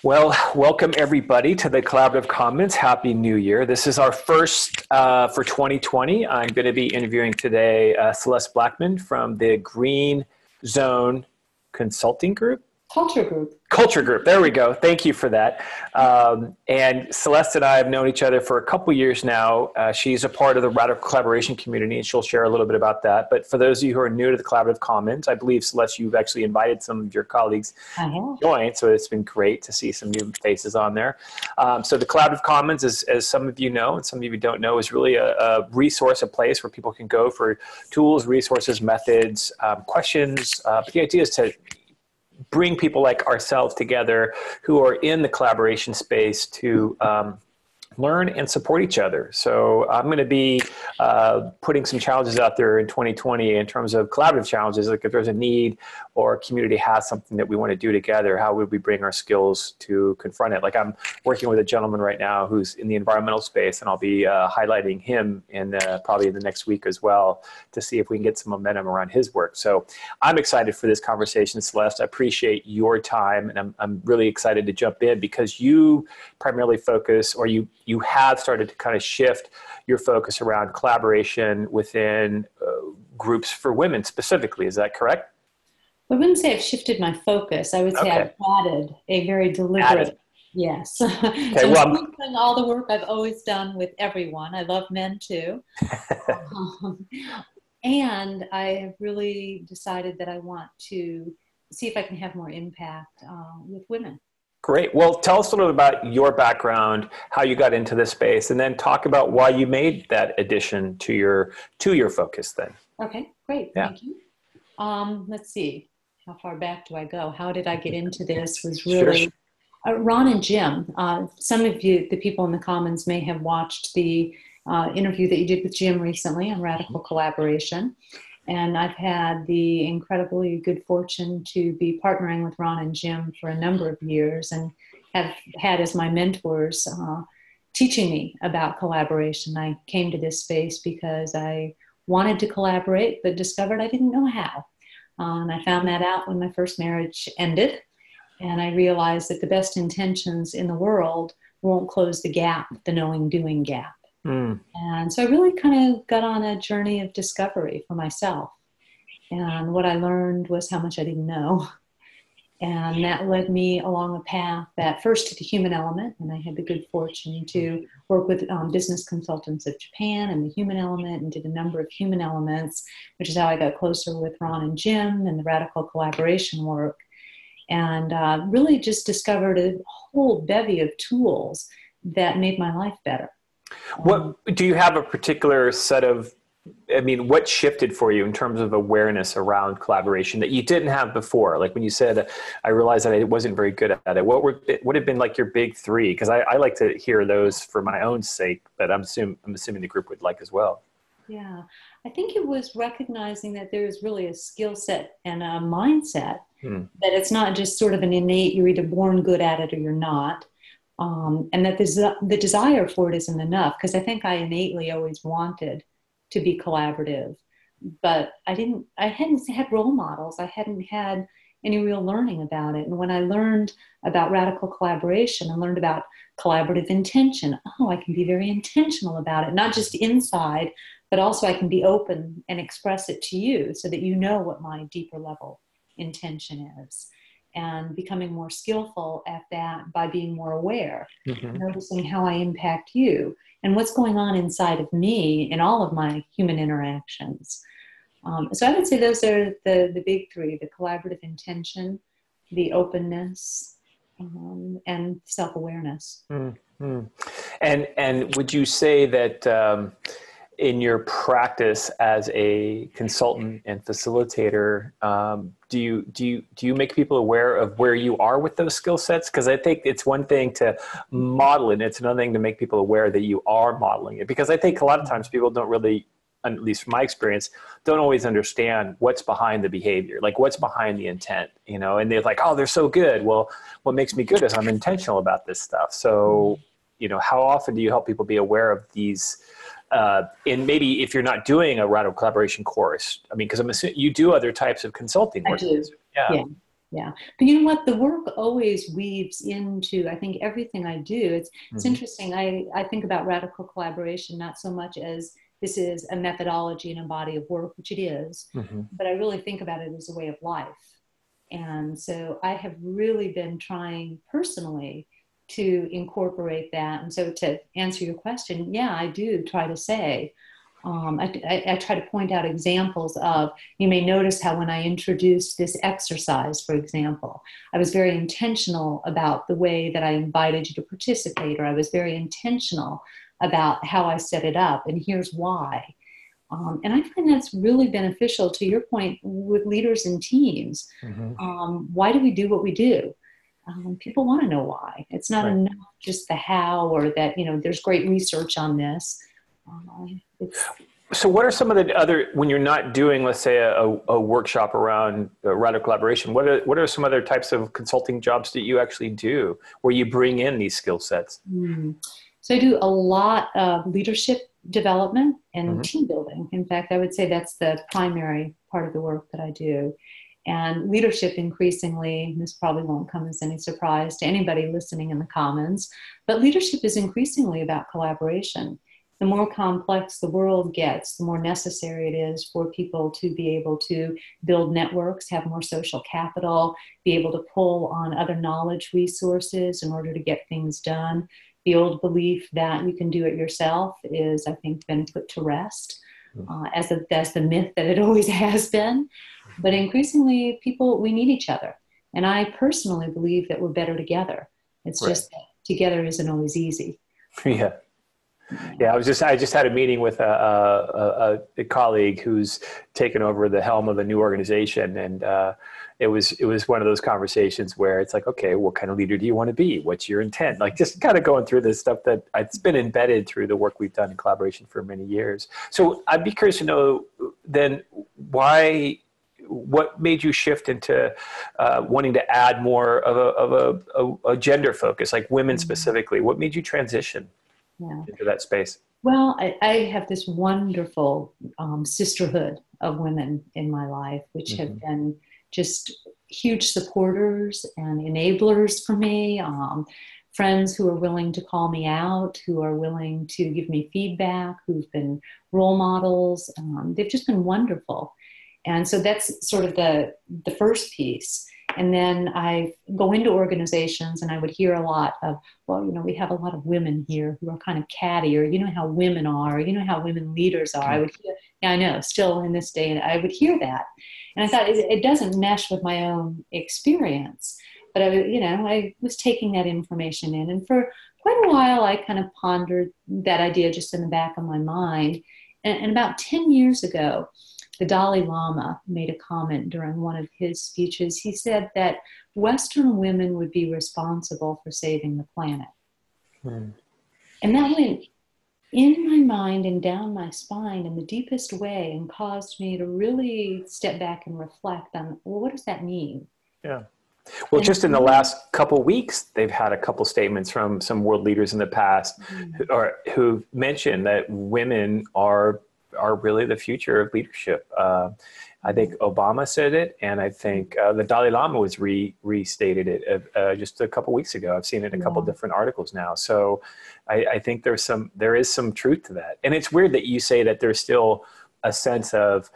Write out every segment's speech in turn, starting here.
Well, welcome everybody to the Collaborative Commons. Happy New Year. This is our first for 2020. I'm going to be interviewing today Celeste Blackman from the Green Zone Consulting Group. Culture Group. Culture Group. There we go. Thank you for that. And Celeste and I have known each other for a couple years now. She's a part of the Radical Collaboration community, and she'll share a little bit about that. But for those of you who are new to the Collaborative Commons, I believe, Celeste, you've actually invited some of your colleagues to join. So it's been great to see some new faces on there. So the Collaborative Commons, as some of you know, and some of you don't know, is really a resource, a place where people can go for tools, resources, methods, questions. But the idea is to bring people like ourselves together who are in the collaboration space to learn and support each other. So I'm going to be putting some challenges out there in 2020 in terms of collaborative challenges. Like if there's a need or a community has something that we want to do together, how would we bring our skills to confront it? Like I'm working with a gentleman right now who's in the environmental space, and I'll be highlighting him in probably in the next week as well to see if we can get some momentum around his work. So I'm excited for this conversation, Celeste. I appreciate your time, and I'm really excited to jump in because you primarily focus, or you have started to kind of shift your focus around collaboration within groups for women specifically. Is that correct? I wouldn't say I've shifted my focus. I would say I've added a very deliberate, yes. Okay, so well, I'm still doing all the work I've always done with everyone. I love men too. And I have really decided that I want to see if I can have more impact with women. Great. Well, tell us a little about your background, how you got into this space, and then talk about why you made that addition to your focus then. Okay, great. Yeah. Thank you. Let's see. How far back do I go? How did I get into this? Was really Ron and Jim. Some of you, the people in the Commons, may have watched the interview that you did with Jim recently on radical collaboration. And I've had the incredibly good fortune to be partnering with Ron and Jim for a number of years and have had as my mentors teaching me about collaboration. I came to this space because I wanted to collaborate, but discovered I didn't know how. And I found that out when my first marriage ended. And I realized that the best intentions in the world won't close the gap, the knowing-doing gap. And so I really kind of got on a journey of discovery for myself. And what I learned was how much I didn't know. And that led me along a path that first to the human element. And I had the good fortune to work with business consultants of Japan and the human element, and did a number of human elements, which is how I got closer with Ron and Jim and the radical collaboration work. And really just discovered a whole bevy of tools that made my life better. What do you have a particular set of, what shifted for you in terms of awareness around collaboration that you didn't have before? Like when you said, I realized that I wasn't very good at it. What would have been like your big three? Because I like to hear those for my own sake, but I'm assuming the group would like as well. Yeah, I think it was recognizing that there is really a skill set and a mindset, that it's not just sort of an innate, you're either born good at it or you're not. And that the desire for it isn't enough, because I think I innately always wanted to be collaborative, but I hadn't had role models. I hadn't had any real learning about it. And when I learned about radical collaboration and learned about collaborative intention, I can be very intentional about it, not just inside, but also I can be open and express it to you so that you know what my deeper level intention is. And becoming more skillful at that by being more aware, noticing how I impact you and what's going on inside of me in all of my human interactions. So I would say those are the big three: the collaborative intention, the openness, and self-awareness. And would you say that in your practice as a consultant and facilitator, do you make people aware of where you are with those skill sets? Because I think it's one thing to model it, and it's another thing to make people aware that you are modeling it. Because I think a lot of times people don't really, at least from my experience, don't always understand what's behind the behavior, like what's behind the intent, and they're like, oh, they're so good. Well, what makes me good is I'm intentional about this stuff. So, how often do you help people be aware of these? And maybe if you're not doing a radical collaboration course, because I'm assuming you do other types of consulting work. I do. Yeah. Yeah. But you know what? The work always weaves into, I think, everything I do. It's Mm-hmm. interesting. I think about radical collaboration not so much as this is a methodology and a body of work, which it is, Mm-hmm. but I really think about it as a way of life. And so I have really been trying personally to incorporate that. And so to answer your question, yeah, I do try to say, I try to point out examples of, you may notice how when I introduced this exercise, for example, I was very intentional about the way that I invited you to participate, or I was very intentional about how I set it up, and here's why. And I find that's really beneficial to your point with leaders and teams. Mm-hmm. Why do we do what we do? People want to know why. It's not Right. enough just the how, or that, there's great research on this. It's So what are some of the other, when you're not doing, let's say, a workshop around radical collaboration, what are some other types of consulting jobs that you actually do where you bring in these skill sets? So I do a lot of leadership development and Mm-hmm. team building. In fact, I would say that's the primary part of the work that I do. And leadership increasingly, this probably won't come as any surprise to anybody listening in the Commons, but leadership is increasingly about collaboration. The more complex the world gets, the more necessary it is for people to be able to build networks, have more social capital, be able to pull on other knowledge resources in order to get things done. The old belief that you can do it yourself is, I think, been put to rest as the myth that it always has been. But increasingly, we need each other. And I personally believe that we're better together. It's Right. just that together isn't always easy. Yeah. Yeah, I just had a meeting with a colleague who's taken over the helm of a new organization, and it was one of those conversations where it's like, okay, what kind of leader do you want to be? What's your intent? Like, just kind of going through this stuff that it's been embedded through the work we've done in collaboration for many years. So I'd be curious to know then what made you shift into wanting to add more of a gender focus, like women specifically? What made you transition into that space? Well, I have this wonderful sisterhood of women in my life, which have been just huge supporters and enablers for me. Friends who are willing to call me out, who are willing to give me feedback, who've been role models. They've just been wonderful. And so that's sort of the first piece. And then I go into organizations and I would hear a lot of, well, we have a lot of women here who are kind of catty, or how women are, or how women leaders are. I would hear, yeah, I know, still in this day, and I would hear that. And I thought it doesn't mesh with my own experience. But I was taking that information in. And for quite a while, I kind of pondered that idea just in the back of my mind. And about 10 years ago, the Dalai Lama made a comment during one of his speeches. He said that Western women would be responsible for saving the planet. And that went in my mind and down my spine in the deepest way, and caused me to really step back and reflect on, well, what does that mean? Yeah. Well, just in the last couple of weeks, they've had a couple statements from some world leaders in the past who mentioned that women are really the future of leadership. I think Obama said it, and I think the Dalai Lama was restated it just a couple weeks ago. I've seen it in a couple different articles now. So I think there is some truth to that. And it's weird that you say that there's still a sense of,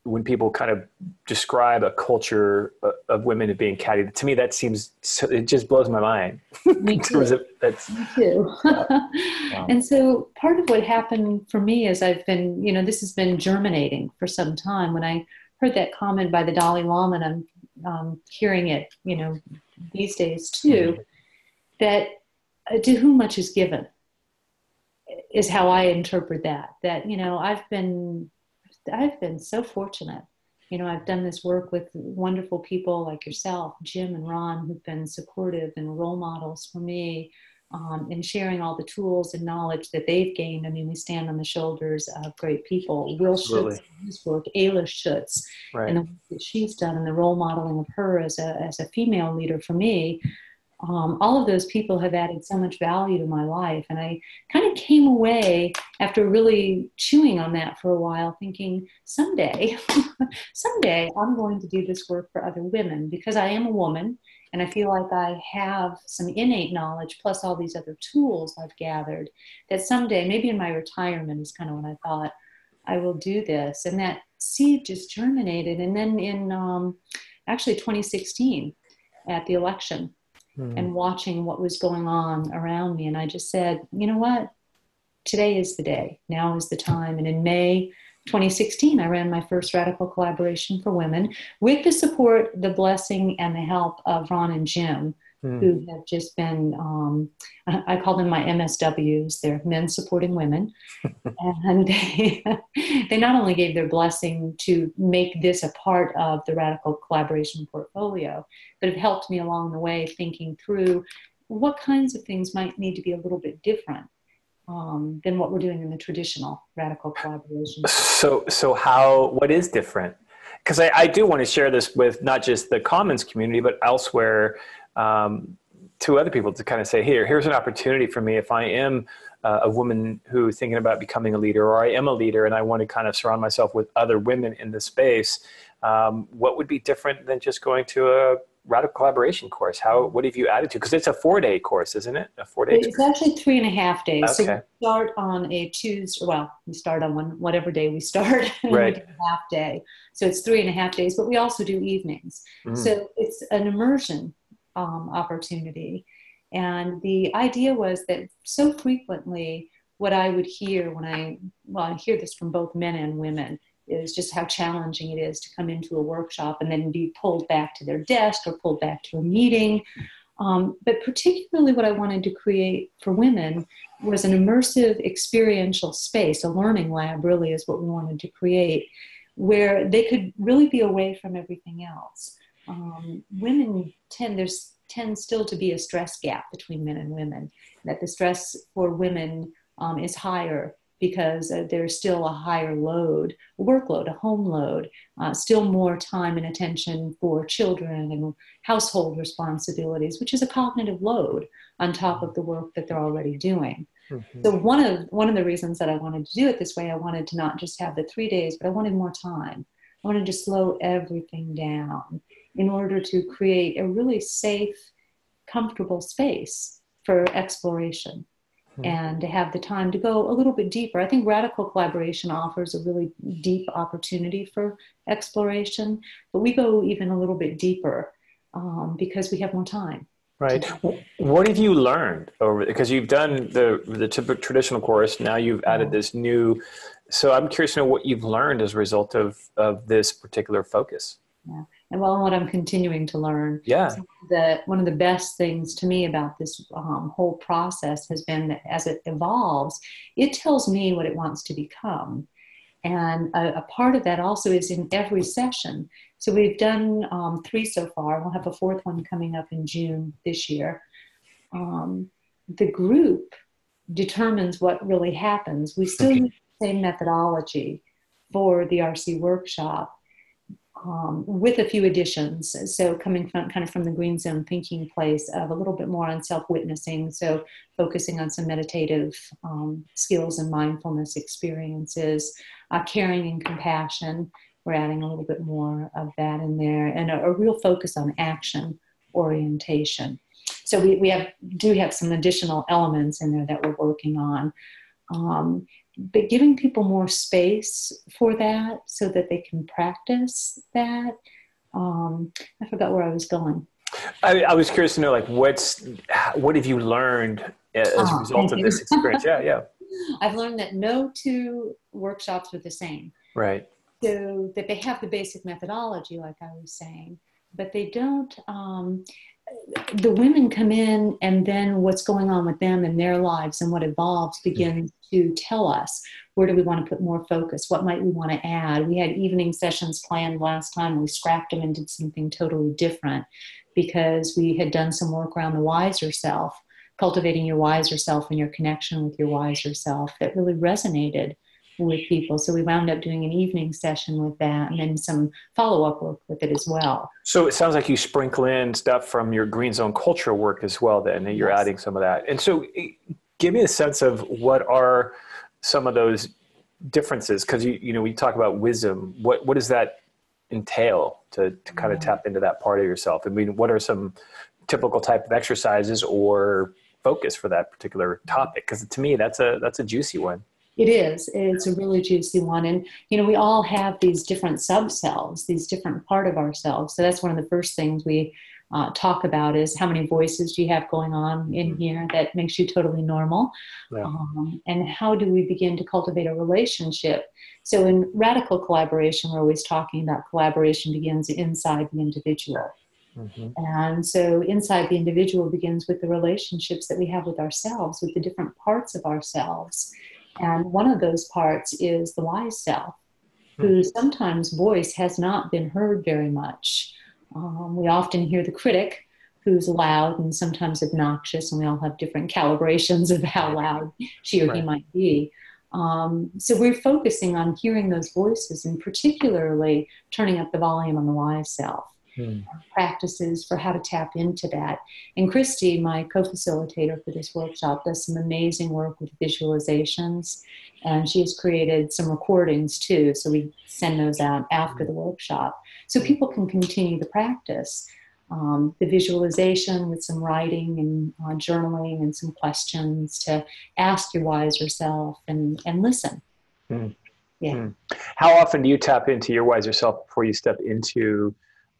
when people kind of describe a culture of women as being catty, to me that seems, it just blows my mind. Me too. Me too. And so part of what happened for me is I've been, this has been germinating for some time. When I heard that comment by the Dalai Lama, and I'm hearing it, these days too, that to whom much is given is how I interpret that. That, I've been so fortunate. I've done this work with wonderful people like yourself, Jim and Ron, who've been supportive and role models for me in sharing all the tools and knowledge that they've gained. I mean, we stand on the shoulders of great people. Will Schutz, his work, Ayla Schutz, and the work that she's done, and the role modeling of her as a female leader for me. all of those people have added so much value to my life. And I kind of came away after really chewing on that for a while, thinking someday, someday I'm going to do this work for other women because I am a woman and I feel like I have some innate knowledge plus all these other tools I've gathered that someday, maybe in my retirement is kind of when I thought I will do this. And that seed just germinated. And then in actually 2016 at the election, and watching what was going on around me. And I just said, you know what? Today is the day. Now is the time. And in May 2016, I ran my first radical collaboration for women with the support, the blessing, and the help of Ron and Jim, who have just been, I call them my MSWs. They're men supporting women. And they not only gave their blessing to make this a part of the radical collaboration portfolio, but have helped me along the way thinking through what kinds of things might need to be a little bit different than what we're doing in the traditional radical collaboration. What is different? Because I do want to share this with not just the Commons community, but elsewhere, to other people to kind of say, here's an opportunity for me if I am a woman who's thinking about becoming a leader, or I am a leader and I want to kind of surround myself with other women in the space. What would be different than just going to a radical collaboration course? What have you added to? Because it's a 4-day course, isn't it? A 4-day. It's actually 3.5 days. Okay. So we start on a Tuesday. Well, we start on whatever day we start. Right. We do a half day. So it's 3.5 days, but we also do evenings. So it's an immersion opportunity. And the idea was that so frequently what I would hear I hear this from both men and women, is just how challenging it is to come into a workshop and then be pulled back to their desk or pulled back to a meeting. But particularly what I wanted to create for women was an immersive experiential space. A learning lab really is what we wanted to create, where they could really be away from everything else. Women tends still to be a stress gap between men and women, that the stress for women is higher because there's still a higher workload, a home load, still more time and attention for children and household responsibilities, which is a cognitive load on top of the work that they're already doing. So one of the reasons that I wanted to do it this way, I wanted to not just have the 3 days, but I wanted more time. I wanted to slow everything down in order to create a really safe, comfortable space for exploration and to have the time to go a little bit deeper. I think radical collaboration offers a really deep opportunity for exploration, but we go even a little bit deeper because we have more time. Right. What have you learned because you've done the typical traditional course, now you've added this new, so I'm curious to know what you've learned as a result of this particular focus. Yeah. And what I'm continuing to learn. Yeah. So one of the best things to me about this whole process has been that as it evolves, it tells me what it wants to become. And a part of that also is in every session. So we've done 3 so far. We'll have a 4th one coming up in June this year. The group determines what really happens. We still use the same methodology for the RC workshop, with a few additions. So coming from the green zone thinking place of a little bit more on self-witnessing. So focusing on some meditative skills and mindfulness experiences, caring and compassion. We're adding a little bit more of that in there, and a real focus on action orientation. So we do have some additional elements in there that we're working on. But giving people more space for that so that they can practice that. I forgot where I was going. I was curious to know, like, what have you learned as a result of this experience? Yeah. I've learned that no 2 workshops are the same. Right. So that they have the basic methodology, like I was saying, but they don't, the women come in and then what's going on with them in their lives and what evolves begins to tell us, where do we want to put more focus? What might we want to add? We had evening sessions planned last time and we scrapped them and did something totally different because we had done some work around the wiser self, cultivating your wiser self and your connection with your wiser self that really resonated with people. So we wound up doing an evening session with that and then some follow-up work with it as well. So it sounds like you sprinkle in stuff from your green zone culture work as well, then, and you're adding some of that. And so give me a sense of what are some of those differences, because you know, we talk about wisdom. What does that entail to kind of tap into that part of yourself? I mean, what are some typical type of exercises or focus for that particular topic? Because to me, that's a juicy one. It is. It's a really juicy one. And, you know, we all have these different sub-selves, these different part of ourselves. So that's one of the first things we talk about is how many voices do you have going on in here that makes you totally normal? Yeah. And how do we begin to cultivate a relationship? So in radical collaboration, we're always talking about collaboration begins inside the individual. Mm-hmm. And so inside the individual begins with the relationships that we have with ourselves, with the different parts of ourselves. And one of those parts is the wise self, whose sometimes voice has not been heard very much. We often hear the critic, who's loud and sometimes obnoxious, and we all have different calibrations of how loud she or he might be. So we're focusing on hearing those voices and particularly turning up the volume on the wise self. Practices for how to tap into that. And Christy, my co-facilitator for this workshop, does some amazing work with visualizations, and she has created some recordings too, so we send those out after the workshop so people can continue the practice. The visualization with some writing and journaling and some questions to ask your wiser self and listen. Yeah. How often do you tap into your wiser self before you step into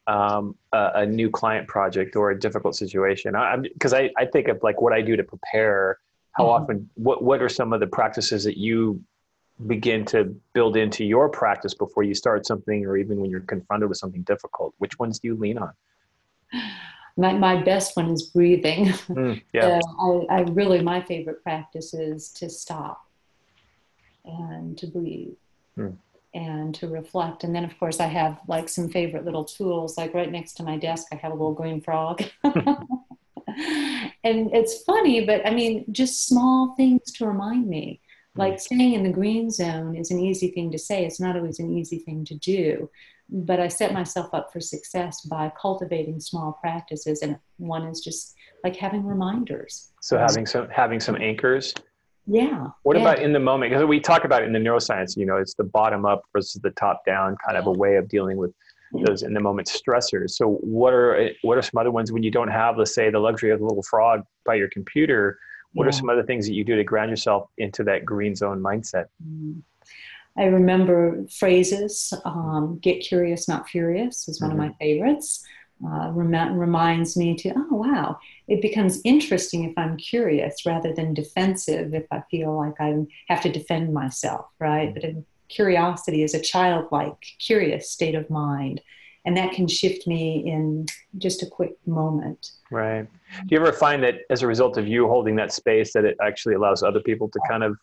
a new client project or a difficult situation? Because I think of like what I do to prepare. How often, what are some of the practices that you begin to build into your practice before you start something, or even when you're confronted with something difficult? Which ones do you lean on? My best one is breathing. Yeah. I really, my favorite practice is to stop and to breathe. And to reflect. And then of course I have like some favorite little tools, like right next to my desk, I have a little green frog. And it's funny, but I mean, just small things to remind me, like staying in the green zone is an easy thing to say. It's not always an easy thing to do, but I set myself up for success by cultivating small practices. And one is just like having reminders. So having some anchors. Yeah. What about in the moment? Because we talk about it in the neuroscience, you know, it's the bottom up versus the top down kind of a way of dealing with those in the moment stressors. So what are some other ones when you don't have, let's say, the luxury of a little frog by your computer? What are some other things that you do to ground yourself into that green zone mindset? I remember phrases. Get curious, not furious is one of my favorites. Reminds me to, oh, wow, it becomes interesting if I'm curious rather than defensive if I feel like I have to defend myself, right? But curiosity is a childlike, curious state of mind, and that can shift me in just a quick moment. Right. Do you ever find that as a result of you holding that space that it actually allows other people to kind of,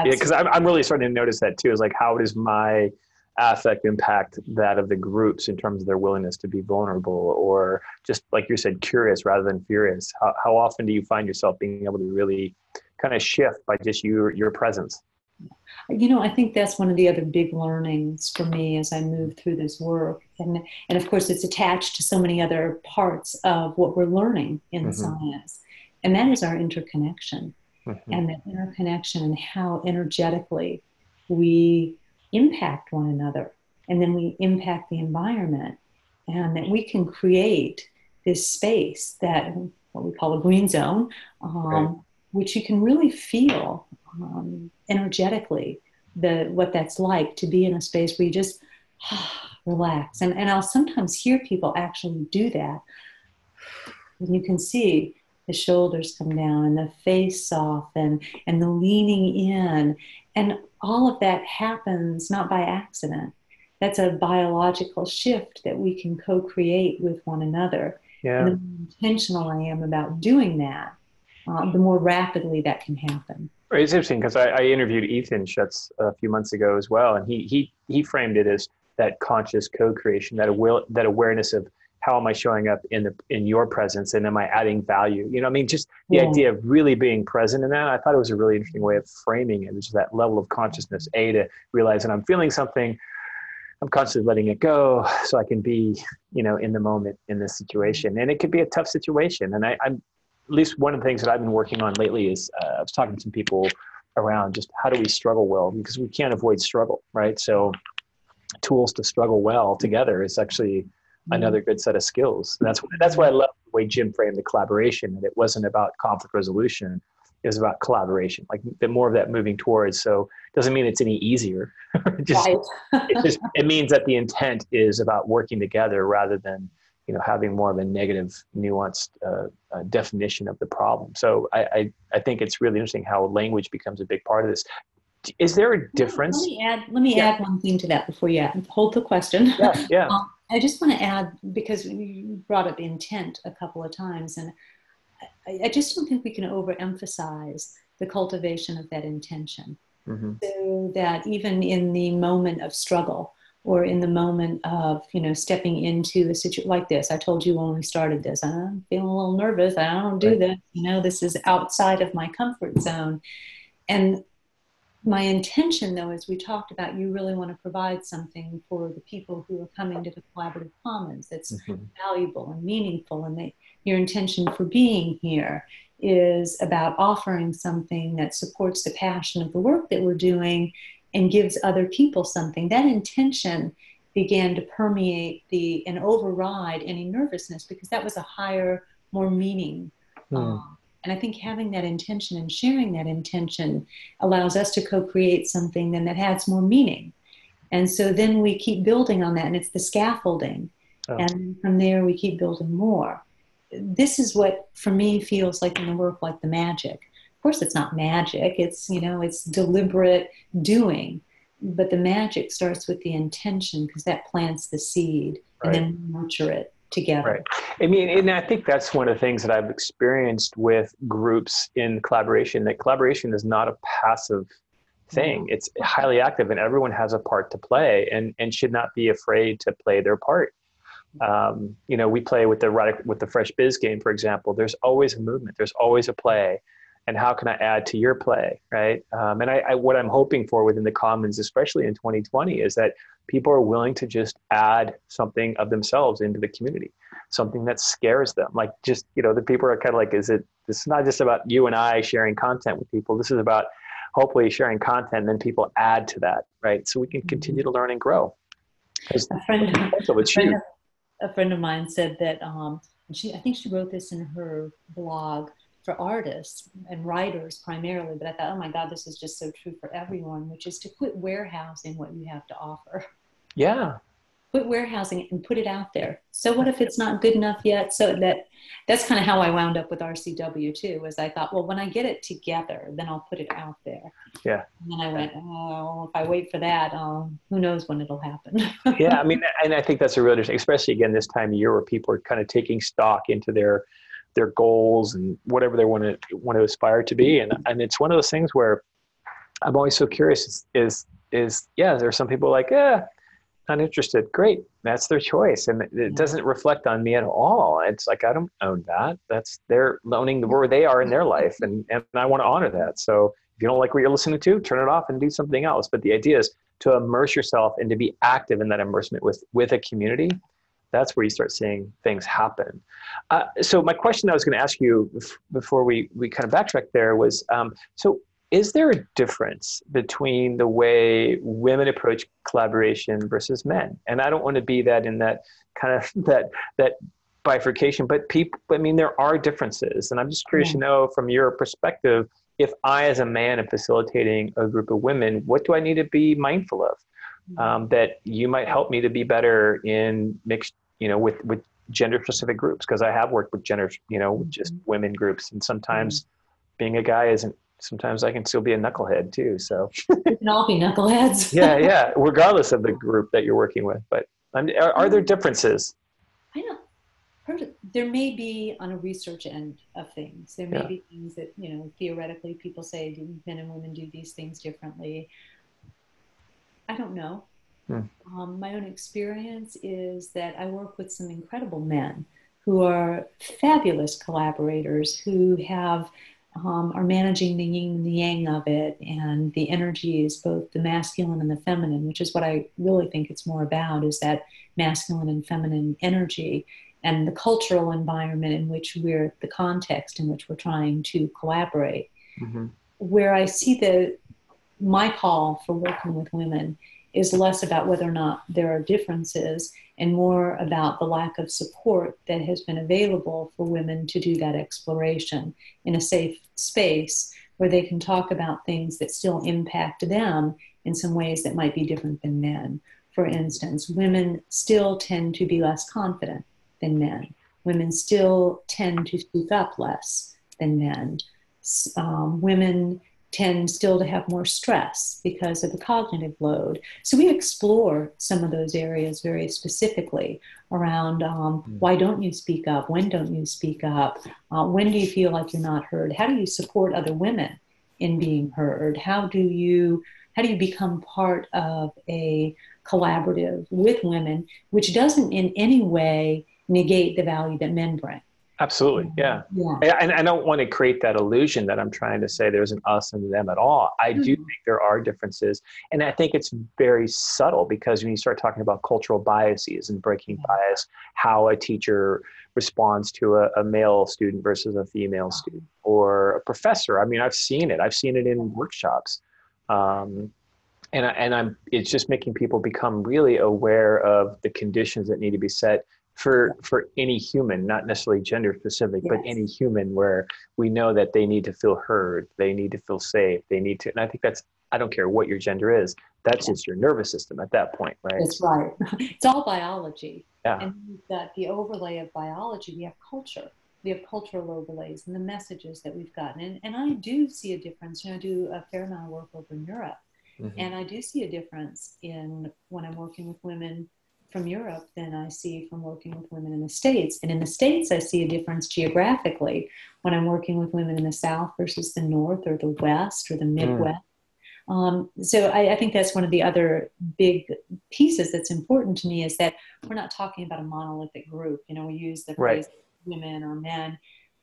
because I'm really starting to notice that too, is like, how does my affect impact that of the groups in terms of their willingness to be vulnerable, or just like you said, curious rather than furious? How often do you find yourself being able to really kind of shift by just your presence? You know, I think that's one of the other big learnings for me as I move through this work. And of course, it's attached to so many other parts of what we're learning in science. And that is our interconnection. And that interconnection and how energetically we impact one another. And then we impact the environment. And that we can create this space that, what we call a green zone, which you can really feel energetically what that's like to be in a space where you just relax. And I'll sometimes hear people actually do that. And you can see the shoulders come down and the face soften and the leaning in. And all of that happens not by accident. That's a biological shift that we can co-create with one another. Yeah. And the more intentional I am about doing that, the more rapidly that can happen. It's interesting because I interviewed Ethan Schutz a few months ago as well, and he framed it as that conscious co-creation, that awareness of how am I showing up in your presence, and am I adding value? You know, I mean, just the Yeah. idea of really being present in that. I thought it was a really interesting way of framing it, which is that level of consciousness, to realize that I'm feeling something, I'm constantly letting it go so I can be, in the moment in this situation. And it could be a tough situation. And I'm, at least one of the things that I've been working on lately is I was talking to some people around just how do we struggle well, because we can't avoid struggle, right? So tools to struggle well together is actually another good set of skills. And that's why I love the way Jim framed the collaboration, that it wasn't about conflict resolution. It was about collaboration, like the more of that moving towards. So it doesn't mean it's any easier. Right. It means that the intent is about working together rather than, having more of a negative, nuanced definition of the problem. So I think it's really interesting how language becomes a big part of this. Is there a difference? Let me add one thing to that before you hold the question. Yeah. I just want to add, because you brought up intent a couple of times, and I just don't think we can overemphasize the cultivation of that intention. Mm-hmm. So that even in the moment of struggle, or in the moment of, stepping into a situation like this, I told you when we started this, I'm feeling a little nervous. I don't do this. This is outside of my comfort zone. And my intention, though, as we talked about, you really want to provide something for the people who are coming to the collaborative commons that's valuable and meaningful. And your intention for being here is about offering something that supports the passion of the work that we're doing and gives other people something. That intention began to permeate and override any nervousness, because that was a higher, more meaning. And I think having that intention and sharing that intention allows us to co-create something then that has more meaning. And so then we keep building on that, and it's the scaffolding. Oh. And from there we keep building more. This is what, for me, feels like in the work like the magic. Of course, it's not magic. It's, it's deliberate doing. But the magic starts with the intention, because that plants the seed, and then we nurture it together. Right. I mean, and I think that's one of the things that I've experienced with groups in collaboration, that collaboration is not a passive thing. It's highly active, and everyone has a part to play, and should not be afraid to play their part. We play with the Fresh Biz game, for example. There's always a movement. There's always a play. And how can I add to your play, right? And what I'm hoping for within the Commons, especially in 2020, is that people are willing to just add something of themselves into the community, something that scares them. Like just, the people are kind of like, this is not just about you and I sharing content with people. This is about hopefully sharing content, and then people add to that, right? So we can continue to learn and grow. A friend of mine said that, I think she wrote this in her blog, for artists and writers primarily, but I thought, oh my God, this is just so true for everyone, which is to quit warehousing what you have to offer. Yeah. Quit warehousing and put it out there. So what if it's not good enough yet? So that's kind of how I wound up with RCW too, was I thought, well, when I get it together, then I'll put it out there. Yeah. And then I went, oh, if I wait for that, who knows when it'll happen. Yeah. I mean, and I think that's a really, especially again, this time of year where people are kind of taking stock into their goals and whatever they want to aspire to be. And it's one of those things where I'm always so curious is there's some people like, not interested. Great. That's their choice. And it doesn't reflect on me at all. It's like, I don't own that. That's they're owning where they are in their life. And I want to honor that. So if you don't like what you're listening to, turn it off and do something else. But the idea is to immerse yourself and to be active in that immersement with a community. That's where you start seeing things happen. So my question I was going to ask you before we kind of backtrack there was, so is there a difference between the way women approach collaboration versus men? And I don't want to be that in that kind of that bifurcation, but there are differences. And I'm just curious to know from your perspective, if I, as a man, am facilitating a group of women, what do I need to be mindful of? That you might help me to be better in mixed, with gender specific groups, because I have worked with just women groups, and sometimes being a guy sometimes I can still be a knucklehead too. So we can all be knuckleheads. yeah, regardless of the group that you're working with. But are there differences? I know. There may be on a research end of things. There may be things that, theoretically people say men and women do these things differently. I don't know. Hmm. My own experience is that I work with some incredible men who are fabulous collaborators who have are managing the yin and the yang of it, and the energies, both the masculine and the feminine, which is what I really think it's more about, is that masculine and feminine energy and the cultural environment in which the context in which we're trying to collaborate. Mm-hmm. Where I see my call for working with women is less about whether or not there are differences and more about the lack of support that has been available for women to do that exploration in a safe space where they can talk about things that still impact them in some ways that might be different than men. For instance, women still tend to be less confident than men. Women still tend to speak up less than men. Women tend still to have more stress because of the cognitive load. So we explore some of those areas very specifically around why don't you speak up? When don't you speak up? When do you feel like you're not heard? How do you support other women in being heard? How do you become part of a collaborative with women, which doesn't in any way negate the value that men bring? Absolutely. Yeah. Yeah. And I don't want to create that illusion that I'm trying to say there's an us and them at all. I do think there are differences. And I think it's very subtle because when you start talking about cultural biases and breaking bias, how a teacher responds to a male student versus a female student or a professor. I mean, I've seen it. I've seen it in workshops. It's just making people become really aware of the conditions that need to be set for any human, not necessarily gender specific, but any human, where we know that they need to feel heard, they need to feel safe, and I think I don't care what your gender is, that's just your nervous system at that point, right? That's right. It's all biology. Yeah. And we've got the overlay of biology. We have culture. We have cultural overlays and the messages that we've gotten. And I do see a difference. I do a fair amount of work over in Europe. Mm-hmm. And I do see a difference in when I'm working with women from Europe than I see from working with women in the States. And in the States, I see a difference geographically when I'm working with women in the South versus the North or the West or the Midwest. So I think that's one of the other big pieces that's important to me is that we're not talking about a monolithic group. We use the phrase women or men,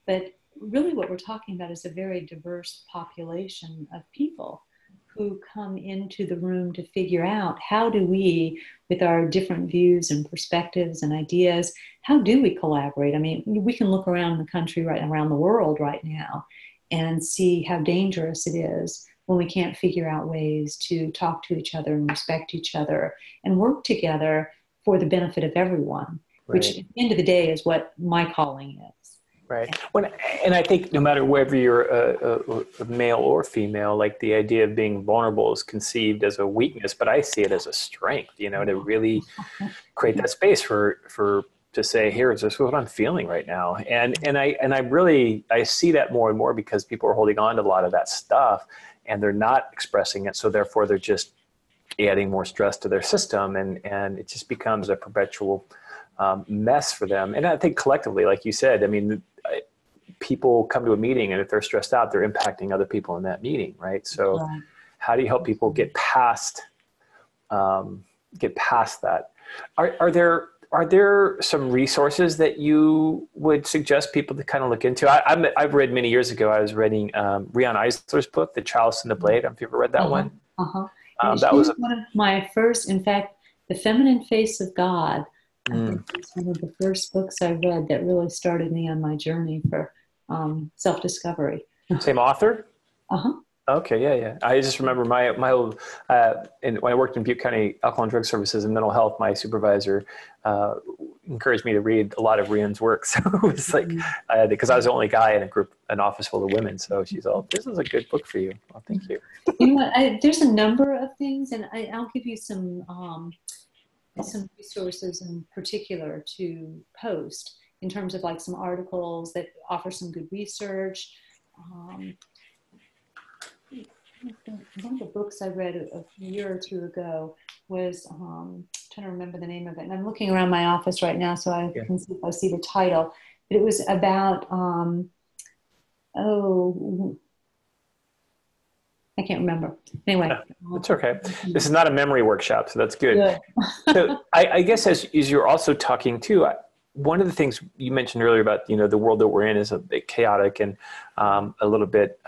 but really what we're talking about is a very diverse population of people who come into the room to figure out how do we, with our different views and perspectives and ideas, how do we collaborate? I mean, we can look around the country around the world right now and see how dangerous it is when we can't figure out ways to talk to each other and respect each other and work together for the benefit of everyone, which at the end of the day is what my calling is. Right. And I think no matter whether you're a male or female, like the idea of being vulnerable is conceived as a weakness, but I see it as a strength, to really create that space to say, here, this is what I'm feeling right now. And I see that more and more because people are holding on to a lot of that stuff and they're not expressing it. So therefore they're just adding more stress to their system and it just becomes a perpetual mess for them. And I think collectively, like you said, I mean, people come to a meeting and if they're stressed out, they're impacting other people in that meeting, right? So how do you help people get past that? Are there some resources that you would suggest people to kind of look into? I've read many years ago, I was reading Rion Eisler's book, The Chalice and the Blade. Have you ever read that one? That was one of my first, in fact, The Feminine Face of God. I think it was one of the first books I read that really started me on my journey for self-discovery. Same author? Uh-huh. Okay, yeah. I just remember my old, when I worked in Butte County Alcohol and Drug Services and mental health, my supervisor encouraged me to read a lot of Rion's work. So it was like, because I was the only guy in an office full of women. So she's all, this is a good book for you. Well, thank you. There's a number of things, and I'll give you some resources in particular to post in terms of like some articles that offer some good research. One of the books I read a year or two ago was, I'm trying to remember the name of it, and I'm looking around my office right now so I can see if I see the title, but it was about, I can't remember. Anyway. It's okay. This is not a memory workshop, so that's good. Good. So I guess as you're also talking too, one of the things you mentioned earlier about, the world that we're in is a bit chaotic and a little bit,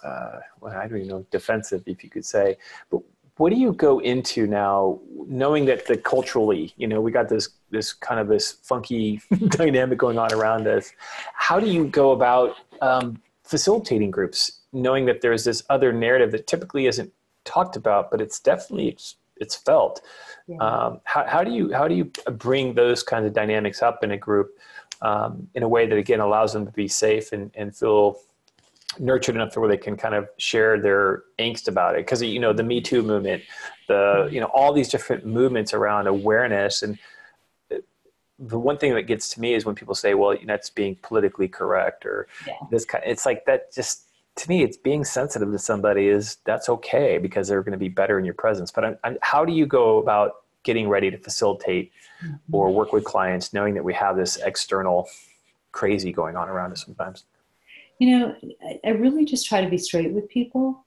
well, I don't even know, defensive, if you could say. But what do you go into now, knowing that culturally, we got this kind of this funky dynamic going on around us? How do you go about facilitating groups, knowing that there's this other narrative that typically isn't talked about, but it's definitely it's felt? Yeah. How do you bring those kinds of dynamics up in a group in a way that again allows them to be safe and feel nurtured enough to where they can kind of share their angst about it? Because the Me Too movement, all these different movements around awareness, and the one thing that gets to me is when people say, well, it's being politically correct or this kind. It's like that. Just to me, it's being sensitive to somebody that's okay because they're going to be better in your presence. But how do you go about getting ready to facilitate or work with clients, knowing that we have this external crazy going on around us sometimes? I really just try to be straight with people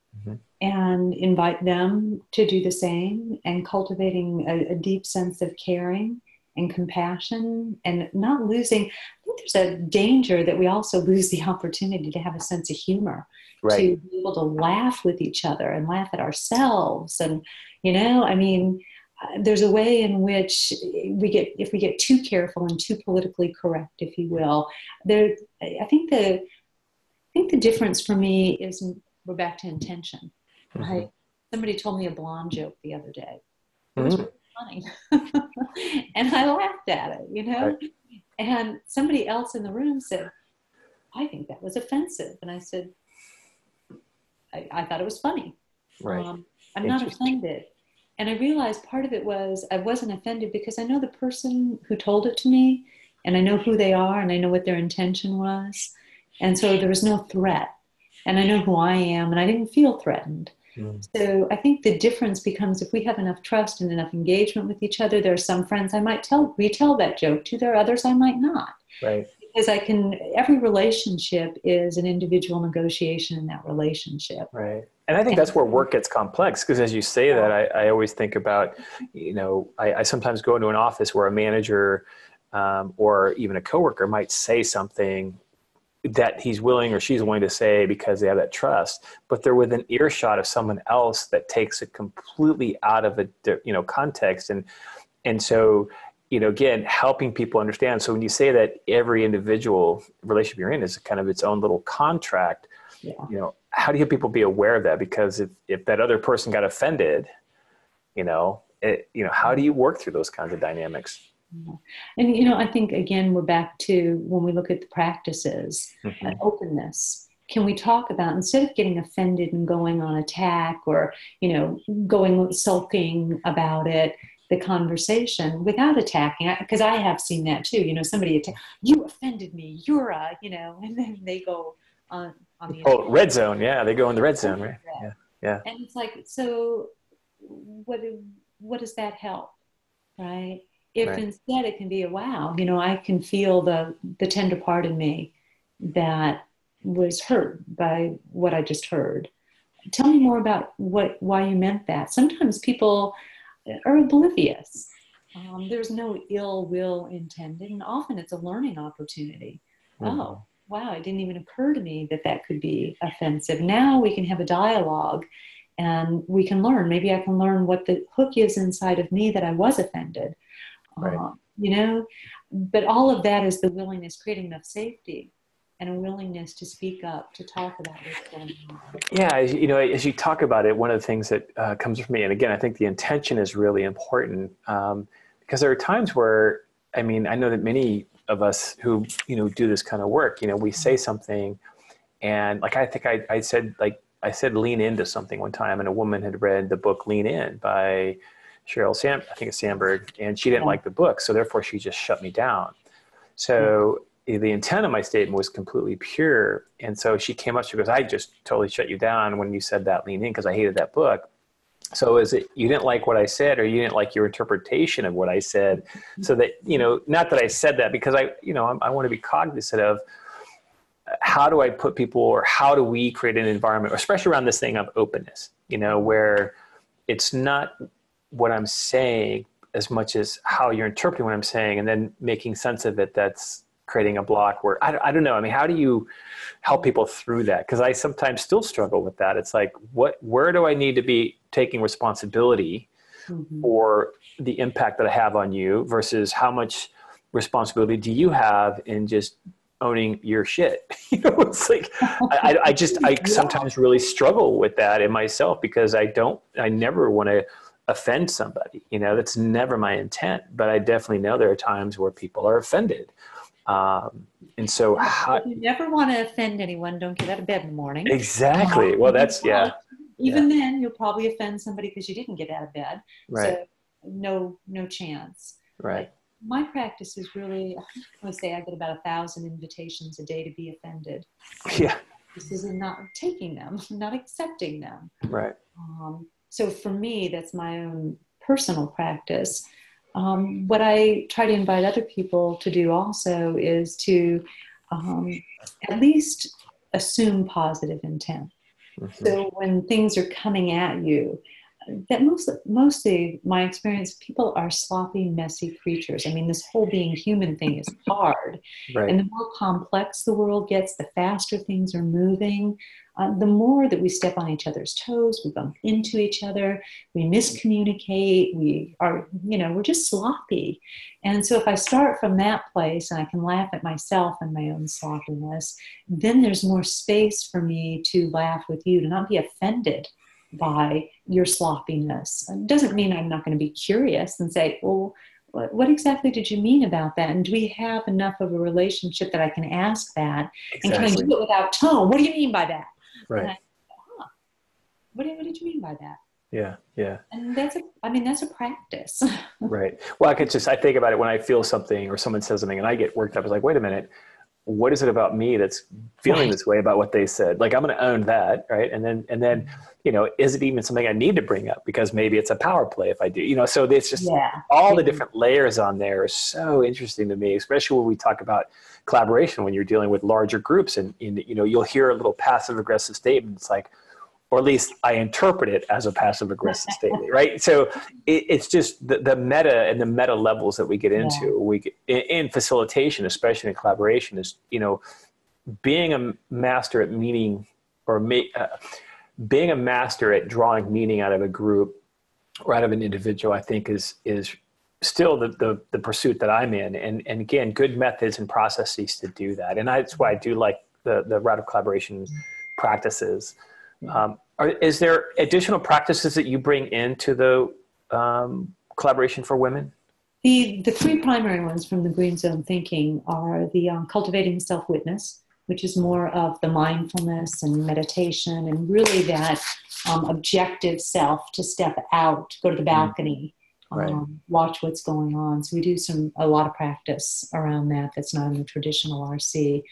and invite them to do the same, and cultivating a deep sense of caring and compassion, and not losing. I think there's a danger that we also lose the opportunity to have a sense of humor, right, to be able to laugh with each other and laugh at ourselves. And, there's a way in which if we get too careful and too politically correct, if you will, I think the difference for me is we're back to intention, right? Somebody told me a blonde joke the other day. It was really funny. And I laughed at it, Right. And somebody else in the room said, I think that was offensive. And I said, I thought it was funny. Right. I'm not offended. And I realized part of it was I wasn't offended because I know the person who told it to me, and I know who they are, and I know what their intention was. And so there was no threat, and I know who I am, and I didn't feel threatened. So I think the difference becomes if we have enough trust and enough engagement with each other. There are some friends I might retell that joke to. There are others I might not. Right. Because every relationship is an individual negotiation in that relationship. Right. And I think that's where work gets complex, because as you say that, I always think about, I sometimes go into an office where a manager or even a coworker might say something that he's willing or she's willing to say because they have that trust, but they're within earshot of someone else that takes it completely out of a context. And so, again, helping people understand. So when you say that every individual relationship you're in is kind of its own little contract, how do you have people be aware of that? Because if that other person got offended, how do you work through those kinds of dynamics? And, I think, again, we're back to when we look at the practices, openness. Can we talk about, instead of getting offended and going on attack or, going sulking about it, the conversation without attacking? Because I have seen that too. Somebody attack, you offended me, you're and then they go on the red zone. Yeah, they go in the red zone, right? Yeah. And it's like, so what does that help, right? If instead it can be wow, I can feel the tender part in me that was hurt by what I just heard. Tell me more about why you meant that. Sometimes people are oblivious. There's no ill will intended, and often it's a learning opportunity. Oh, wow, it didn't even occur to me that could be offensive. Now we can have a dialogue and we can learn. Maybe I can learn what the hook is inside of me that I was offended. Right. But all of that is the willingness, creating enough safety and a willingness to speak up, to talk about what's going on. Yeah, as you talk about it, one of the things that comes from me, and again, I think the intention is really important, because there are times where, I know that many of us who, do this kind of work, we say something, and I think I said lean into something one time, and a woman had read the book Lean In by I think it's Sandberg, and she didn't like the book, so therefore she just shut me down. So the intent of my statement was completely pure, and so she came up, she goes, I just totally shut you down when you said that lean in because I hated that book. So is it you didn't like what I said, or you didn't like your interpretation of what I said? So that, not that I said that, because I want to be cognizant of how do I put people, or how do we create an environment, especially around this thing of openness, where it's not what I'm saying as much as how you're interpreting what I'm saying, and then making sense of it. That's creating a block where I don't know. I mean, how do you help people through that? Because I sometimes still struggle with that. It's like, where do I need to be taking responsibility for the impact that I have on you versus how much responsibility do you have in just owning your shit? It's like, I sometimes really struggle with that in myself, because I never want to offend somebody, that's never my intent, but I definitely know there are times where people are offended. And so if you never want to offend anyone, don't get out of bed in the morning. Exactly. Well, that's, yeah. Even then, you'll probably offend somebody because you didn't get out of bed. Right. So no chance. Right. But my practice is really, I want to say I get about 1,000 invitations a day to be offended. Yeah. This is not taking them, not accepting them. Right. So for me, that's my own personal practice. What I try to invite other people to do also is to at least assume positive intent. So when things are coming at you, that mostly my experience, people are sloppy, messy creatures. I mean, this whole being human thing is hard. Right. And the more complex the world gets, the faster things are moving, the more that we step on each other's toes, we bump into each other, we miscommunicate, we're just sloppy. And so if I start from that place and I can laugh at myself and my own sloppiness, then there's more space for me to laugh with you, to not be offended by your sloppiness. It doesn't mean I'm not going to be curious and say, well, what exactly did you mean about that? And do we have enough of a relationship that I can ask that? Exactly. And can I do it without tone? What do you mean by that? Right. What did you mean by that? Yeah. Yeah. And that's a practice. Right. Well, I think about it when I feel something or someone says something and I get worked up. It's like, wait a minute, what is it about me that's feeling this way about what they said? Like, I'm going to own that. Right. And then, is it even something I need to bring up? Because maybe it's a power play if I do, so it's just all the different layers on there are so interesting to me, especially when we talk about collaboration, when you're dealing with larger groups and you'll hear a little passive aggressive statement. It's like, or at least I interpret it as a passive aggressive statement, right? So it's just the meta and the meta levels that we get into in facilitation, especially in collaboration, is, being a master at meaning being a master at drawing meaning out of a group or out of an individual, I think is still the pursuit that I'm in. And again, good methods and processes to do that. And that's why I do like the radical collaboration practices. Is there additional practices that you bring into the collaboration for women? The three primary ones from the Green Zone thinking are the cultivating self-witness, which is more of the mindfulness and meditation and really that objective self to step out, go to the balcony, watch what's going on. So we do a lot of practice around that. That's not in the traditional RC.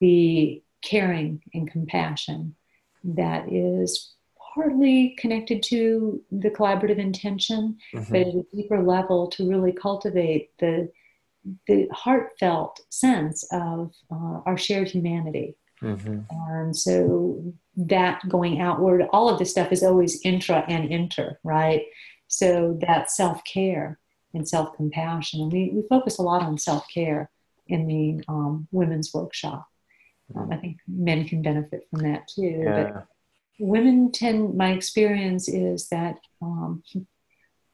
The caring and compassion, that is partly connected to the collaborative intention, but at a deeper level to really cultivate the heartfelt sense of our shared humanity. And so that going outward, all of this stuff is always intra and inter, right? So that self-care and self-compassion. And we focus a lot on self-care in the women's workshop. I think men can benefit from that too. Yeah. But women my experience is that, I'm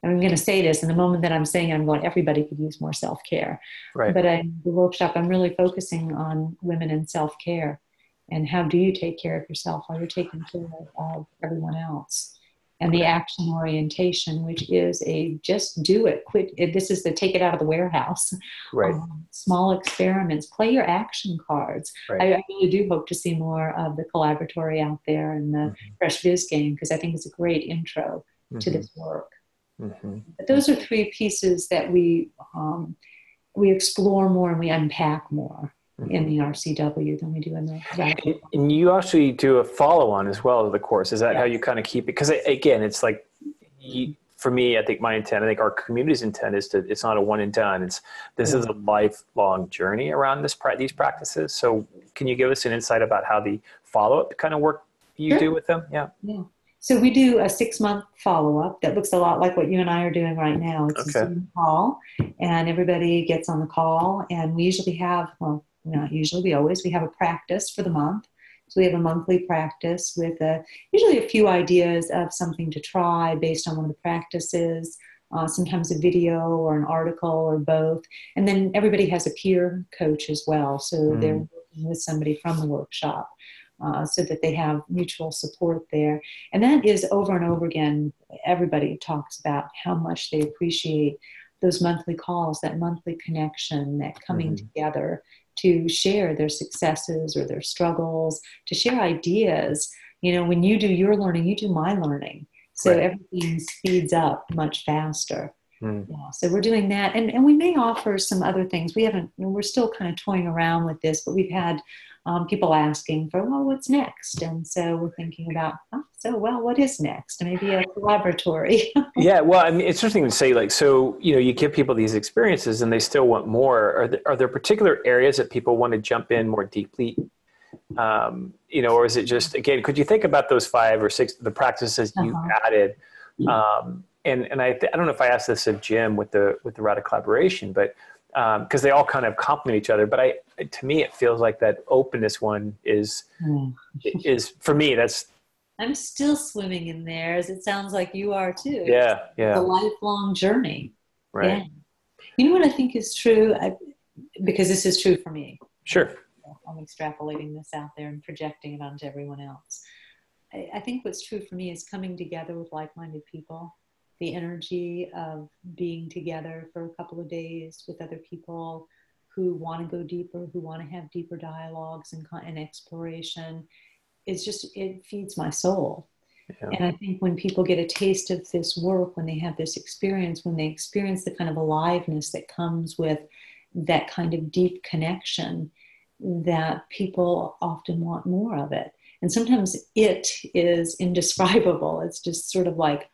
going to say this, and the moment that I'm saying I'm going, everybody could use more self-care. Right. But in the workshop, I'm really focusing on women and self-care. And how do you take care of yourself while you're taking care of everyone else? And the action orientation, which is just do it, quit. This is the take it out of the warehouse. Right. Small experiments, play your action cards. Right. I really do hope to see more of the collaboratory out there and the Fresh Biz game, because I think it's a great intro to this work. But those are three pieces that we explore more and we unpack more in the RCW than we do in the And you actually do a follow-on as well of the course. Is that how you kind of keep it? Because again, it's like for me, I think my intent, I think our community's intent is it's not a one and done. This is a lifelong journey around these practices. So can you give us an insight about how the follow-up kind of work you do with them? Yeah. So we do a 6-month follow-up that looks a lot like what you and I are doing right now. It's a Zoom call, and everybody gets on the call, and we usually have, well, not usually, we have a practice for the month. So we have a monthly practice with usually a few ideas of something to try based on one of the practices, sometimes a video or an article or both. And then everybody has a peer coach as well. So they're working with somebody from the workshop. So that they have mutual support there. And that is over and over again, everybody talks about how much they appreciate those monthly calls, that monthly connection, that coming together to share their successes or their struggles, to share ideas. You know, when you do your learning, you do my learning. So everything speeds up much faster. Yeah, so we're doing that. And we may offer some other things. We're still kind of toying around with this, but we've had people asking for, well, what's next? And so we're thinking about, what is next? Maybe a laboratory. Yeah, well, I mean, it's interesting to say, like, so, you know, you give people these experiences and they still want more. Are there particular areas that people want to jump in more deeply? You know, or is it just, again, could you think about those 5 or 6, the practices you added? And I don't know if I asked this of Jim with the Radical Collaboration, but because they all kind of complement each other. But to me, it feels like that openness one is for me, that's. I'm still swimming in there, as it sounds like you are too. Yeah. It's a lifelong journey. Right. Yeah. You know what I think is true? Because this is true for me. Sure. I'm extrapolating this out there and projecting it onto everyone else. I think what's true for me is coming together with like-minded people. The energy of being together for a couple of days with other people who want to go deeper, who want to have deeper dialogues and exploration. It feeds my soul. Yeah. And I think when people get a taste of this work, when they have this experience, when they experience the kind of aliveness that comes with that kind of deep connection, that people often want more of it. And sometimes it is indescribable. It's just sort of like,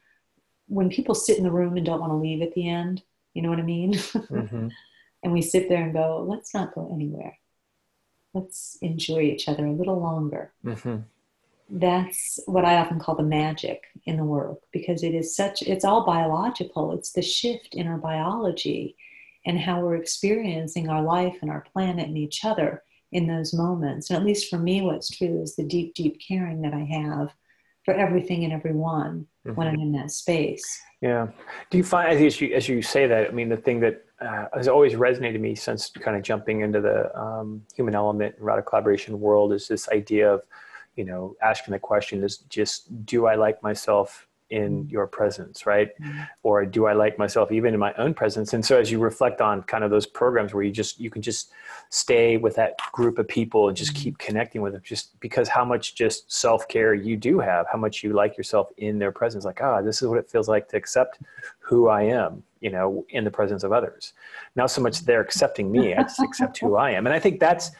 when people sit in the room and don't want to leave at the end, you know what I mean? And we sit there and go, let's not go anywhere. Let's enjoy each other a little longer. That's what I often call the magic in the work, because it's all biological. It's the shift in our biology and how we're experiencing our life and our planet and each other in those moments. And at least for me, what's true is the deep, deep caring that I have for everything and everyone when I'm in that space. Yeah. Do you find, as you say that, I mean, the thing that has always resonated to me since kind of jumping into the human element and radical collaboration world is this idea of, you know, asking the question is just, do I like myself in your presence, right? Or do I like myself even in my own presence? And so as you reflect on kind of those programs where you can just stay with that group of people and just keep connecting with them, just because how much just self-care you do have, how much you like yourself in their presence, like, this is what it feels like to accept who I am, you know, in the presence of others. Not so much they're accepting me, I just accept who I am. And I think that's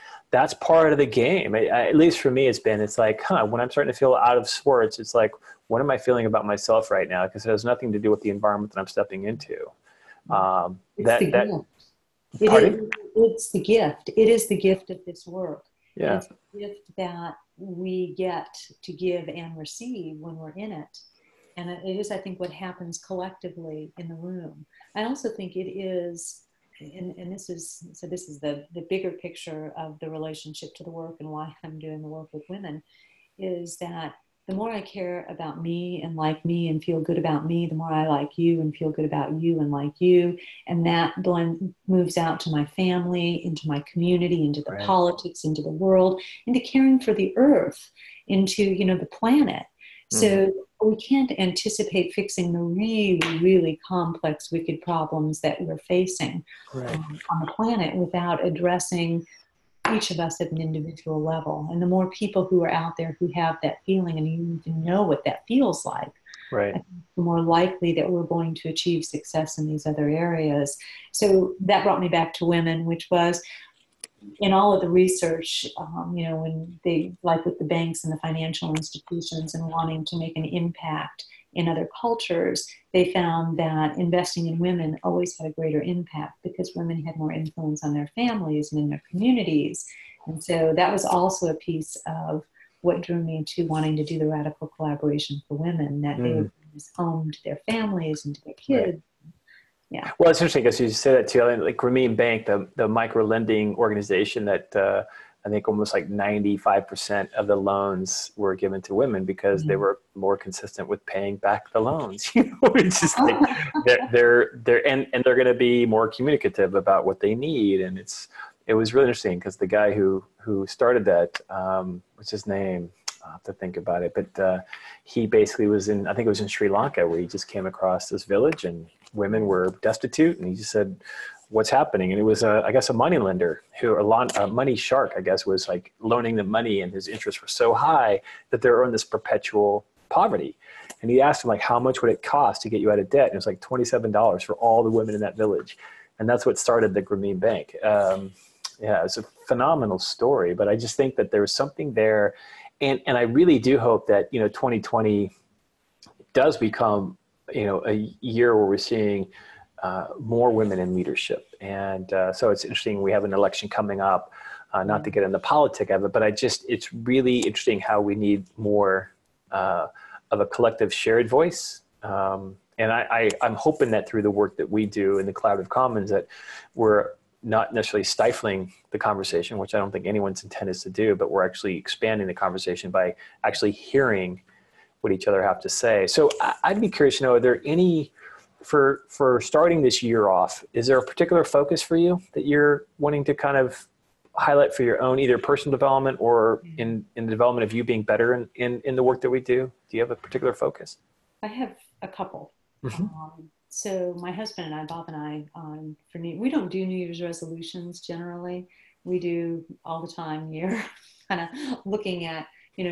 part of the game. At least for me, it's like, when I'm starting to feel out of sorts, it's like, what am I feeling about myself right now? Because it has nothing to do with the environment that I'm stepping into. It's the gift. It is the gift of this work. Yeah. It's the gift that we get to give and receive when we're in it. And it is, I think, what happens collectively in the room. I also think it is, and this is the bigger picture of the relationship to the work and why I'm doing the work with women, is that the more I care about me and like me and feel good about me, the more I like you and feel good about you and like you. And that blend moves out to my family, into my community, into the politics, into the world, into caring for the earth, into, you know, the planet. So we can't anticipate fixing the really, really complex, wicked problems that we're facing on the planet without addressing each of us at an individual level. And the more people who are out there who have that feeling and you even know what that feels like, I think the more likely that we're going to achieve success in these other areas. So that brought me back to women, which was in all of the research, you know, when they, like with the banks and the financial institutions and wanting to make an impact in other cultures, they found that investing in women always had a greater impact because women had more influence on their families and in their communities. And so that was also a piece of what drew me to wanting to do the radical collaboration for women, that they were home to their families and to their kids. Right. Yeah. Well, it's interesting because you said that too. Like Grameen Bank, the micro lending organization that I think almost like 95% of the loans were given to women because they were more consistent with paying back the loans. You know, it's just like and they're going to be more communicative about what they need. And it was really interesting because the guy who started that, what's his name? I'll have to think about it. But he basically I think it was in Sri Lanka, where he just came across this village and women were destitute. And he just said, what's happening? And it was, I guess, a money lender a money shark, I guess, was like loaning them money, and his interests were so high that they were in this perpetual poverty. And he asked him, like, how much would it cost to get you out of debt? And it was like $27 for all the women in that village. And that's what started the Grameen Bank. Yeah, it's a phenomenal story, but I just think that there was something there. And I really do hope that, 2020 does become, a year where we're seeing more women in leadership. And so it's interesting. We have an election coming up, not to get into politics of it, but it's really interesting how we need more of a collective shared voice. And I'm hoping that through the work that we do in the Collaborative Commons, that we're not necessarily stifling the conversation, which I don't think anyone's intent is to do, but we're actually expanding the conversation by actually hearing what each other have to say. So I'd be curious to know, are there any, for starting this year off, is there a particular focus for you that you're wanting to kind of highlight for your own, either personal development or in the development of you being better in the work that we do? Do you have a particular focus? I have a couple. So my husband and I, Bob and I, we don't do New Year's resolutions generally. We do all the time here, kind of looking at,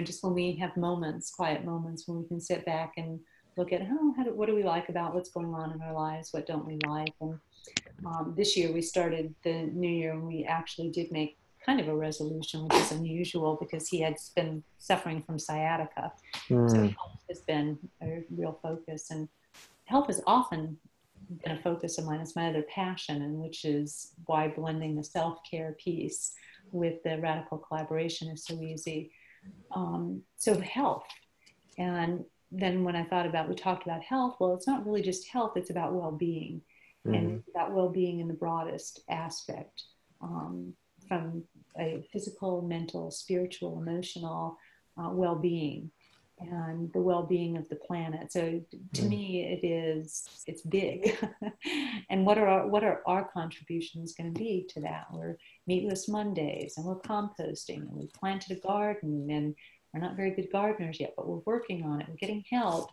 just when we have moments, quiet moments, when we can sit back and look at, what do we like about what's going on in our lives? What don't we like? And this year we started the new year and we actually did make kind of a resolution, which is unusual because he had been suffering from sciatica. So health has been a real focus, and health is often been a focus of mine. It's my other passion, and which is why blending the self-care piece with the radical collaboration is so easy. So health. And then when we talked about health, well, it's not really just health, it's about well-being. And it's about well-being in the broadest aspect, from a physical, mental, spiritual, emotional well-being, and the well-being of the planet. So to me, it's big. And what are our contributions going to be to that? We're Meatless Mondays, and we're composting, and we've planted a garden, and we're not very good gardeners yet, but we're working on it. We're getting help.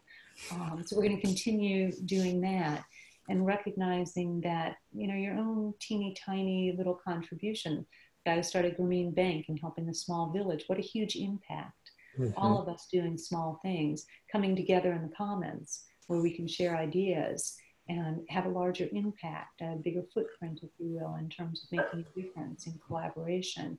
So we're going to continue doing that, and recognizing that, your own teeny tiny little contribution. The guy who started Grameen Bank and helping a small village, what a huge impact. All of us doing small things, coming together in the commons where we can share ideas and have a larger impact, a bigger footprint, if you will, in terms of making a difference in collaboration.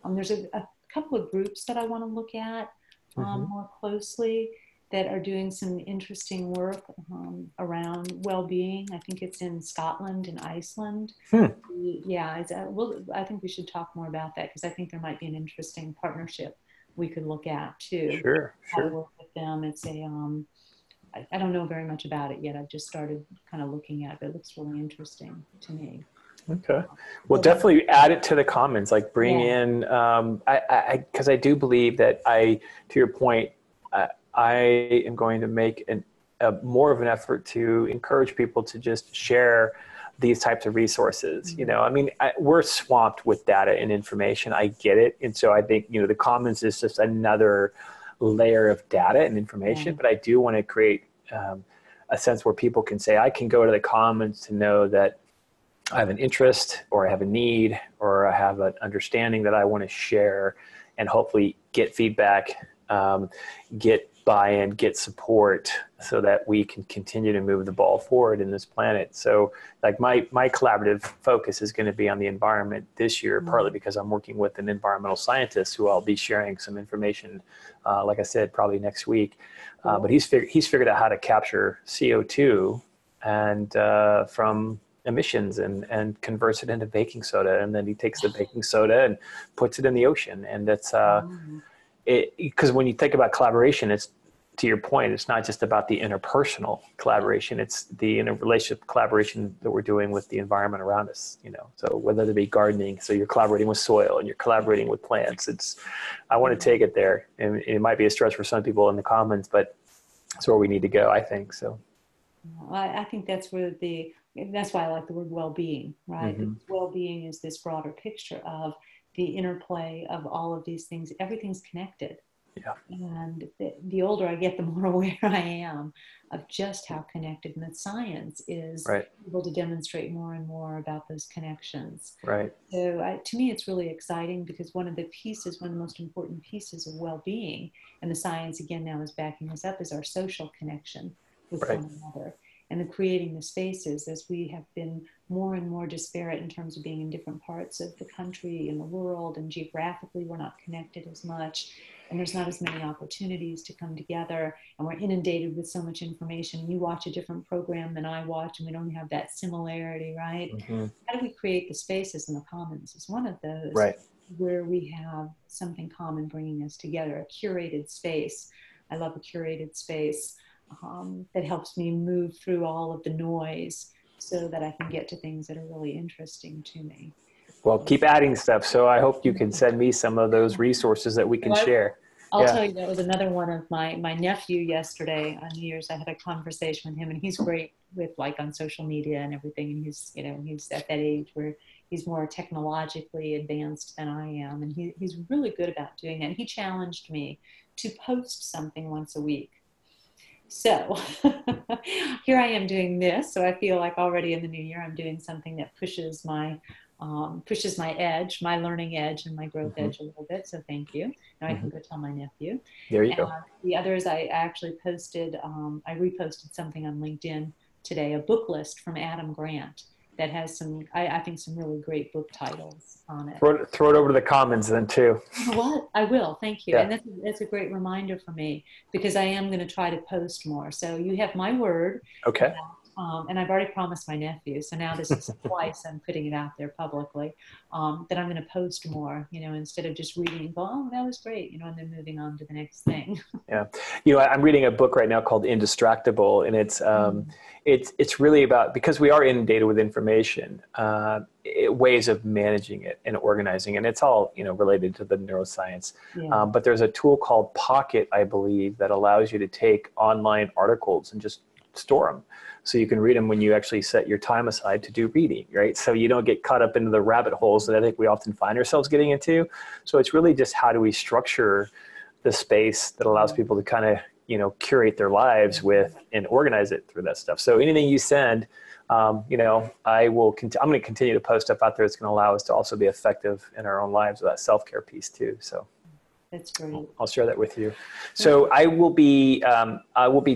There's a couple of groups that I want to look at more closely that are doing some interesting work around well-being. I think it's in Scotland and Iceland. Yeah, I think we should talk more about that, because I think there might be an interesting partnership we could look at too. Sure. How to work with them. It's I don't know very much about it yet. I've just started kind of looking at it, but it looks really interesting to me. Okay. Well, definitely add it to the comments, like bring in, because I do believe that to your point, I am going to make more of an effort to encourage people to just share these types of resources. We're swamped with data and information. I get it. And so I think, the Commons is just another layer of data and information, but I do want to create a sense where people can say, I can go to the Commons to know that I have an interest, or I have a need, or I have an understanding that I want to share, and hopefully get feedback, get buy-in, get support, so that we can continue to move the ball forward in this planet. So like my collaborative focus is going to be on the environment this year, partly because I'm working with an environmental scientist who I'll be sharing some information, like I said, probably next week. But he's figured out how to capture CO2 and from emissions and converts it into baking soda. And then he takes the baking soda and puts it in the ocean. And that's because when you think about collaboration, it's, to your point, it's not just about the interpersonal collaboration, it's the interrelationship collaboration that we're doing with the environment around us, you know. So whether it be gardening, so you're collaborating with soil and you're collaborating with plants, I want to take it there. And it might be a stretch for some people in the commons, but it's where we need to go, I think. So I think that's why I like the word well-being, right? Mm-hmm. Well-being is this broader picture of the interplay of all of these things. Everything's connected. Yeah. And the older I get, the more aware I am of just how connected, and that science is able to demonstrate more and more about those connections. Right. So to me, it's really exciting because one of the most important pieces of well-being, and the science again now is backing this up, is our social connection with one another. And the creating the spaces, as we have been more and more disparate in terms of being in different parts of the country and the world, and geographically we're not connected as much, and there's not as many opportunities to come together, and we're inundated with so much information. You watch a different program than I watch, and we don't have that similarity, right? Mm-hmm. How do we create the spaces in the commons? Is one of those where we have something common bringing us together, a curated space. I love a curated space. That helps me move through all of the noise so that I can get to things that are really interesting to me. Well, keep adding stuff. So I hope you can send me some of those resources that we can share. I'll tell you, that was another one of my nephew yesterday on New Year's. I had a conversation with him, and he's great with on social media and everything. And he's at that age where he's more technologically advanced than I am. And he's really good about doing that. And he challenged me to post something once a week. So here I am doing this. So I feel like already in the new year, I'm doing something that pushes my edge, my learning edge and my growth edge a little bit. So thank you. Now I can go tell my nephew. There you go. The others, I actually posted, I reposted something on LinkedIn today, a book list from Adam Grant that has some, I think, some really great book titles on it. Throw it over to the commons then too. You know what? I will. Thank you. Yeah. And that's a great reminder for me, because I am going to try to post more. So you have my word. Okay. And I've already promised my nephew, so now this is twice I'm putting it out there publicly, that I'm going to post more, instead of just reading and go, oh, that was great, and then moving on to the next thing. Yeah. I'm reading a book right now called Indistractable, and it's really about, because we are inundated with information, ways of managing it and organizing it. And it's all, related to the neuroscience. Yeah. But there's a tool called Pocket, I believe, that allows you to take online articles and just store them. So you can read them when you actually set your time aside to do reading, right? So you don't get caught up into the rabbit holes that I think we often find ourselves getting into. So it's really just, how do we structure the space that allows people to kind of, curate their lives with and organize it through that stuff. So anything you send, I'm going to continue to post stuff out there that's going to allow us to also be effective in our own lives with that self-care piece too. So that's great. I'll share that with you. So I will be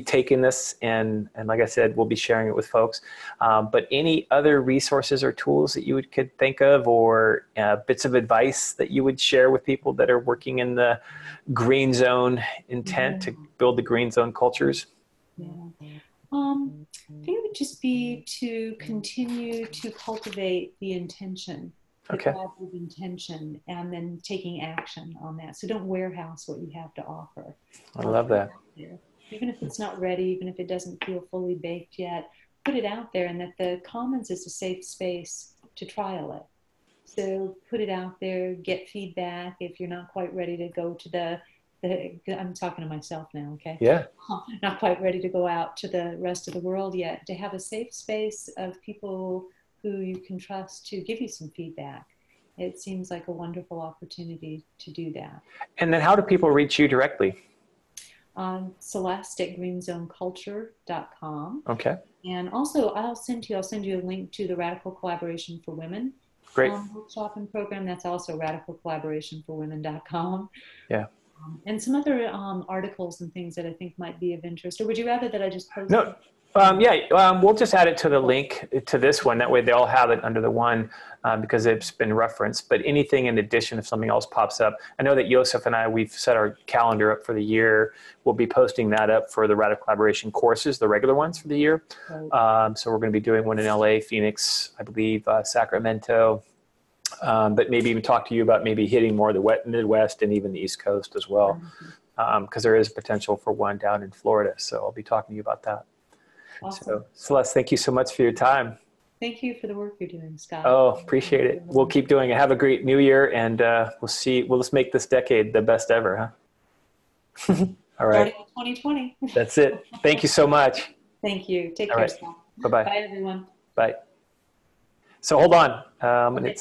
taking this and like I said, we'll be sharing it with folks. But any other resources or tools that you could think of, or bits of advice that you would share with people that are working in the green zone intent to build the green zone cultures? Yeah. I think it would just be to continue to cultivate the intention. Okay. With intention, and then taking action on that. So don't warehouse what you have to offer. I love that. Even if it's not ready, even if it doesn't feel fully baked yet, put it out there, and that the commons is a safe space to trial it. So put it out there, get feedback. If you're not quite ready to go to I'm talking to myself now, okay? Yeah. Not quite ready to go out to the rest of the world yet, to have a safe space of people who you can trust to give you some feedback. It seems like a wonderful opportunity to do that. And then how do people reach you directly? Celeste at greenzoneculture.com. Okay. And also I'll send you a link to the Radical Collaboration for Women Great. workshop and program. That's also radicalcollaborationforwomen.com. Yeah. And some other articles and things that I think might be of interest. Or would you rather that I just post? No, we'll just add it to the link to this one. That way they all have it under the one because it's been referenced. But anything in addition, if something else pops up, I know that Joseph and I, we've set our calendar up for the year. We'll be posting that up for the Radical Collaboration courses, the regular ones for the year. Right. So we're going to be doing one in LA, Phoenix, I believe, Sacramento. But maybe even talk to you about maybe hitting more of the Midwest and even the East Coast as well. Because there is potential for one down in Florida. So I'll be talking to you about that. Awesome. So Celeste, thank you so much for your time. Thank you for the work you're doing, Scott. Oh, appreciate it. We'll keep doing it. Have a great new year, and we'll just make this decade the best ever, huh? All right. Starting in 2020. That's it. Thank you so much. Thank you. Take care, Scott. Bye-bye. Bye, everyone. Bye. So hold on. Okay.